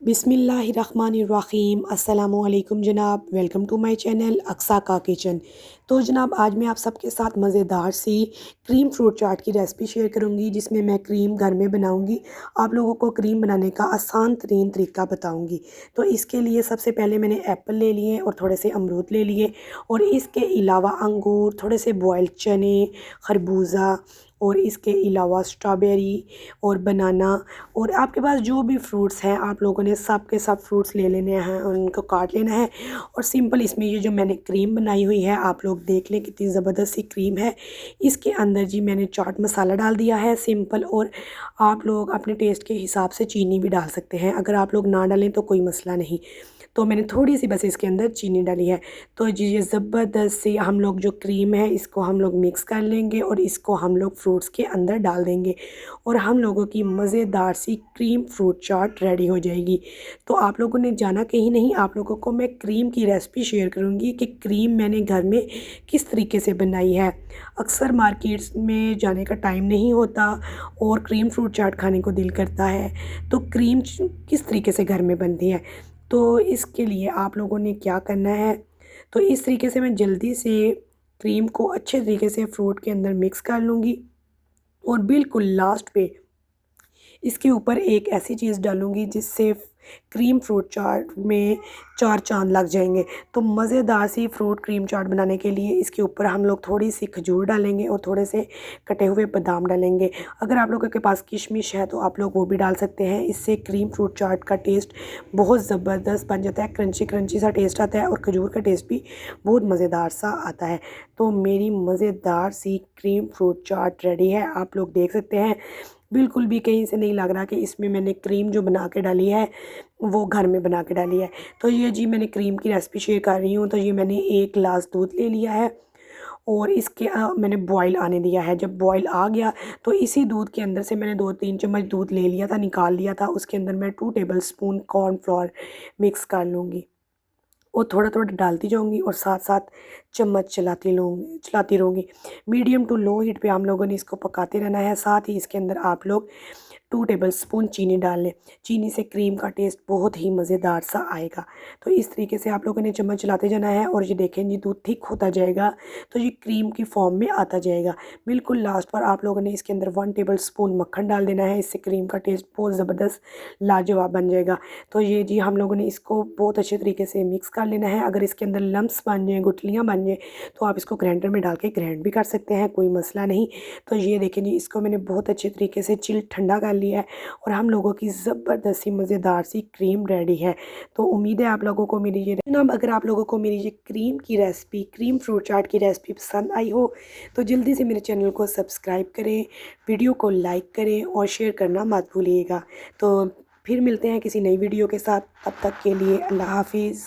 बिस्मिल्लाहिर्रहमानिर्रहीम अस्सलामुअलैकुम जनाब, welcome to my channel Aqsa का किचन। तो जनाब आज मैं आप सबके साथ मज़ेदार सी क्रीम फ्रूट चाट की रेसिपी शेयर करूंगी, जिसमें मैं क्रीम घर में बनाऊंगी। आप लोगों को क्रीम बनाने का आसान तरीन तरीका बताऊंगी। तो इसके लिए सबसे पहले मैंने एप्पल ले लिए और थोड़े से अमरूद ले लिए, और इसके अलावा अंगूर, थोड़े से बॉयल्ड चने, खरबूजा, और इसके अलावा स्ट्रॉबेरी और बनाना, और आपके पास जो भी फ्रूट्स हैं आप लोगों ने सब के सब फ्रूट्स ले लेने हैं और उनको काट लेना है। और सिंपल इसमें ये जो मैंने क्रीम बनाई हुई है आप लोग देख लें कितनी ज़बरदस्त सी क्रीम है। इसके अंदर जी मैंने चाट मसाला डाल दिया है सिंपल, और आप लोग अपने टेस्ट के हिसाब से चीनी भी डाल सकते हैं। अगर आप लोग ना डालें तो कोई मसला नहीं, तो मैंने थोड़ी सी बस इसके अंदर चीनी डाली है। तो जी ये ज़बरदस्त सी हम लोग जो क्रीम है इसको हम लोग मिक्स कर लेंगे और इसको हम लोग फ्रूट्स के अंदर डाल देंगे, और हम लोगों की मज़ेदार सी क्रीम फ्रूट चाट रेडी हो जाएगी। तो आप लोगों ने जाना कहीं नहीं, आप लोगों को मैं क्रीम की रेसिपी शेयर करूँगी कि क्रीम मैंने घर में किस तरीके से बनाई है। अक्सर मार्केट्स में जाने का टाइम नहीं होता और क्रीम फ्रूट चाट खाने को दिल करता है, तो क्रीम किस तरीके से घर में बनती है। तो इसके लिए आप लोगों ने क्या करना है, तो इस तरीके से मैं जल्दी से क्रीम को अच्छे तरीके से फ्रूट के अंदर मिक्स कर लूँगी, और बिल्कुल लास्ट पे इसके ऊपर एक ऐसी चीज़ डालूँगी जिससे क्रीम फ्रूट चाट में चार चांद लग जाएंगे। तो मज़ेदार सी फ्रूट क्रीम चाट बनाने के लिए इसके ऊपर हम लोग थोड़ी सी खजूर डालेंगे और थोड़े से कटे हुए बादाम डालेंगे। अगर आप लोगों के पास किशमिश है तो आप लोग वो भी डाल सकते हैं। इससे क्रीम फ्रूट चाट का टेस्ट बहुत ज़बरदस्त बन जाता है, क्रंची क्रंची सा टेस्ट आता है, और खजूर का टेस्ट भी बहुत मज़ेदार सा आता है। तो मेरी मज़ेदार सी क्रीम फ्रूट चाट रेडी है, आप लोग देख सकते हैं। बिल्कुल भी कहीं से नहीं लग रहा कि इसमें मैंने क्रीम जो बना के डाली है वो घर में बना के डाली है। तो ये जी मैंने क्रीम की रेसिपी शेयर कर रही हूँ। तो ये मैंने एक गिलास दूध ले लिया है, और इसके मैंने बॉयल आने दिया है। जब बॉयल आ गया तो इसी दूध के अंदर से मैंने 2-3 चम्मच दूध ले लिया था, निकाल लिया था। उसके अंदर मैं 2 टेबलस्पून कॉर्नफ्लोर मिक्स कर लूँगी, और थोड़ा थोड़ा डालती जाऊंगी और साथ साथ चम्मच चलाती रहूँगी। मीडियम टू लो हीट पे हम लोगों ने इसको पकाते रहना है। साथ ही इसके अंदर आप लोग 2 टेबलस्पून चीनी डाल लें। चीनी से क्रीम का टेस्ट बहुत ही मज़ेदार सा आएगा। तो इस तरीके से आप लोगों ने चम्मच चलाते जाना है, और ये देखें जी दूध थिक होता जाएगा तो ये क्रीम की फॉर्म में आता जाएगा। बिल्कुल लास्ट पर आप लोगों ने इसके अंदर 1 टेबलस्पून मक्खन डाल देना है। इससे क्रीम का टेस्ट बहुत ज़बरदस्त लाजवाब बन जाएगा। तो ये जी हम लोगों ने इसको बहुत अच्छे तरीके से मिक्स कर लेना है। अगर इसके अंदर लम्प्स बन जाएँ, गुठलियाँ बन जाएँ, तो आप इसको ग्राइंडर में डाल के ग्राइंड भी कर सकते हैं, कोई मसला नहीं। तो ये देखें जी इसको मैंने बहुत अच्छे तरीके से चिल ठंडा कर लिया है, और हम लोगों की ज़बरदस्त सी मज़ेदार सी क्रीम रेडी है। तो उम्मीद है आप लोगों को मेरी ये जनाब अगर आप लोगों को मेरी ये क्रीम की रेसिपी, क्रीम फ्रूट चाट की रेसिपी पसंद आई हो तो जल्दी से मेरे चैनल को सब्सक्राइब करें, वीडियो को लाइक करें और शेयर करना मत भूलिएगा। तो फिर मिलते हैं किसी नई वीडियो के साथ, तब तक के लिए अल्लाह हाफिज़।